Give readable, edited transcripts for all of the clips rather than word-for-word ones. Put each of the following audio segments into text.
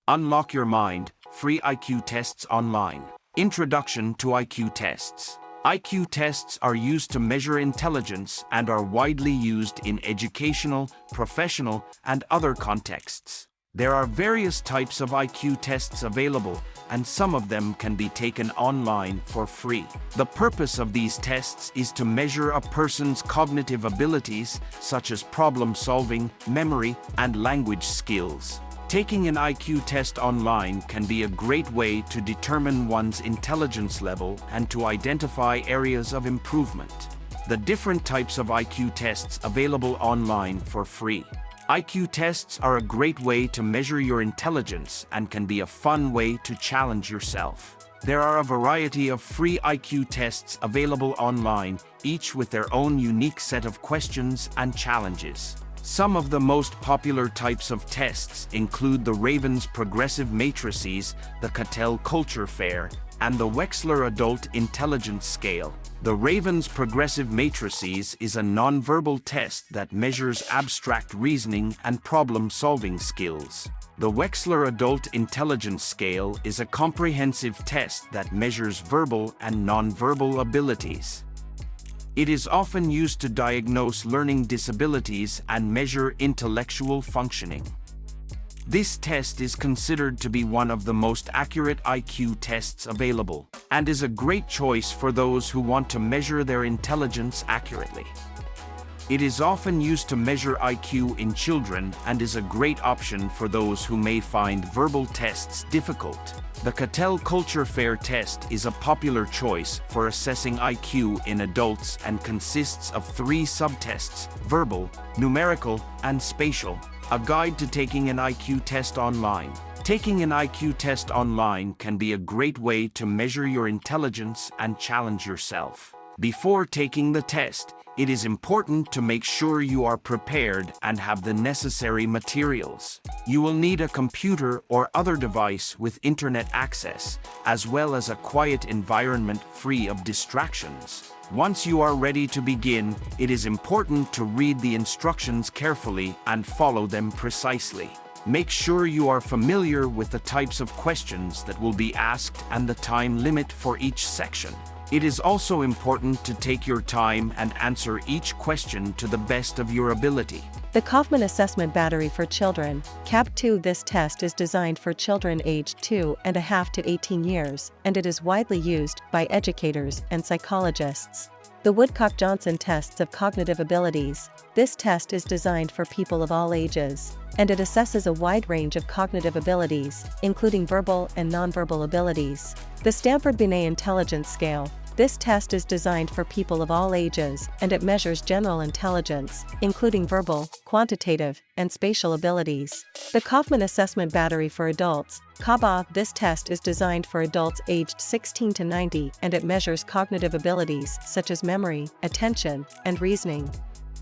Unlock your mind, free IQ tests online. Introduction to IQ tests. IQ tests are used to measure intelligence and are widely used in educational, professional, and other contexts. There are various types of IQ tests available, and some of them can be taken online for free. The purpose of these tests is to measure a person's cognitive abilities, such as problem solving, memory, and language skills. Taking an IQ test online can be a great way to determine one's intelligence level and to identify areas of improvement. The different types of IQ tests available online for free. IQ tests are a great way to measure your intelligence and can be a fun way to challenge yourself. There are a variety of free IQ tests available online, each with their own unique set of questions and challenges. Some of the most popular types of tests include the Raven's Progressive Matrices, the Cattell Culture Fair, and the Wechsler Adult Intelligence Scale. The Raven's Progressive Matrices is a nonverbal test that measures abstract reasoning and problem-solving skills. The Wechsler Adult Intelligence Scale is a comprehensive test that measures verbal and nonverbal abilities. It is often used to diagnose learning disabilities and measure intellectual functioning. This test is considered to be one of the most accurate IQ tests available, and is a great choice for those who want to measure their intelligence accurately. It is often used to measure IQ in children and is a great option for those who may find verbal tests difficult. The Cattell Culture Fair test is a popular choice for assessing IQ in adults and consists of 3 subtests: verbal, numerical, and spatial. A guide to taking an IQ test online. Taking an IQ test online can be a great way to measure your intelligence and challenge yourself. Before taking the test, it is important to make sure you are prepared and have the necessary materials. You will need a computer or other device with internet access, as well as a quiet environment free of distractions. Once you are ready to begin, it is important to read the instructions carefully and follow them precisely. Make sure you are familiar with the types of questions that will be asked and the time limit for each section. It is also important to take your time and answer each question to the best of your ability. The Kaufman Assessment Battery for Children, CAB-2. This test is designed for children aged 2.5 to 18 years, and it is widely used by educators and psychologists. The Woodcock-Johnson tests of cognitive abilities. This test is designed for people of all ages, and it assesses a wide range of cognitive abilities, including verbal and nonverbal abilities. The Stanford-Binet Intelligence Scale. This test is designed for people of all ages, and it measures general intelligence, including verbal, quantitative, and spatial abilities. The Kaufman Assessment Battery for Adults, CABA. This test is designed for adults aged 16 to 90, and it measures cognitive abilities such as memory, attention, and reasoning.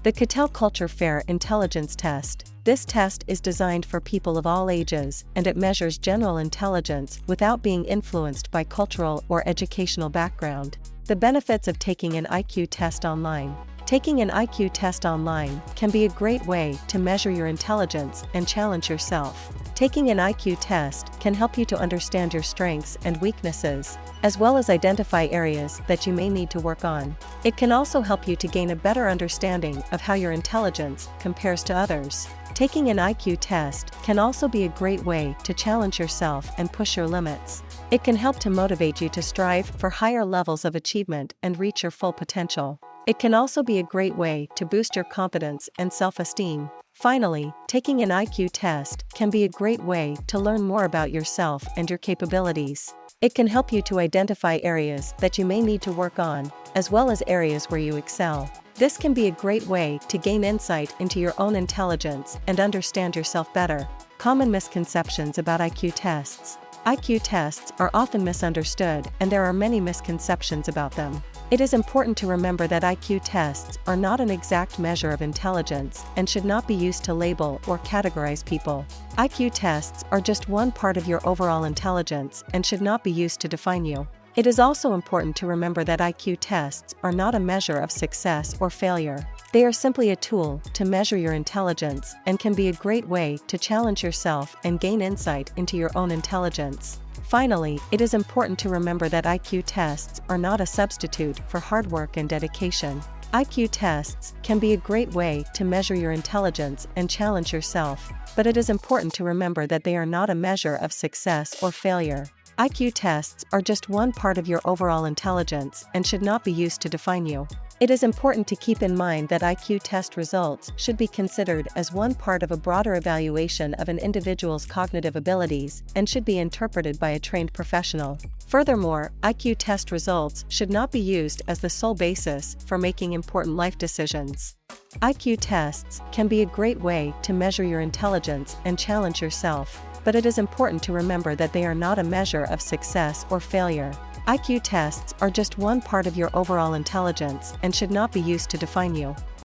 The Cattell Culture Fair Intelligence Test. This test is designed for people of all ages, and it measures general intelligence without being influenced by cultural or educational background. The benefits of taking an IQ test online. Taking an IQ test online can be a great way to measure your intelligence and challenge yourself. Taking an IQ test can help you to understand your strengths and weaknesses, as well as identify areas that you may need to work on. It can also help you to gain a better understanding of how your intelligence compares to others. Taking an IQ test can also be a great way to challenge yourself and push your limits. It can help to motivate you to strive for higher levels of achievement and reach your full potential. It can also be a great way to boost your confidence and self-esteem. Finally, taking an IQ test can be a great way to learn more about yourself and your capabilities. It can help you to identify areas that you may need to work on, as well as areas where you excel. This can be a great way to gain insight into your own intelligence and understand yourself better. Common misconceptions about IQ tests. IQ tests are often misunderstood, and there are many misconceptions about them. It is important to remember that IQ tests are not an exact measure of intelligence and should not be used to label or categorize people. IQ tests are just one part of your overall intelligence and should not be used to define you. It is also important to remember that IQ tests are not a measure of success or failure. They are simply a tool to measure your intelligence and can be a great way to challenge yourself and gain insight into your own intelligence. Finally, it is important to remember that IQ tests are not a substitute for hard work and dedication. IQ tests can be a great way to measure your intelligence and challenge yourself, but it is important to remember that they are not a measure of success or failure. IQ tests are just one part of your overall intelligence and should not be used to define you. It is important to keep in mind that IQ test results should be considered as one part of a broader evaluation of an individual's cognitive abilities and should be interpreted by a trained professional. Furthermore, IQ test results should not be used as the sole basis for making important life decisions. IQ tests can be a great way to measure your intelligence and challenge yourself, but it is important to remember that they are not a measure of success or failure. IQ tests are just one part of your overall intelligence and should not be used to define you.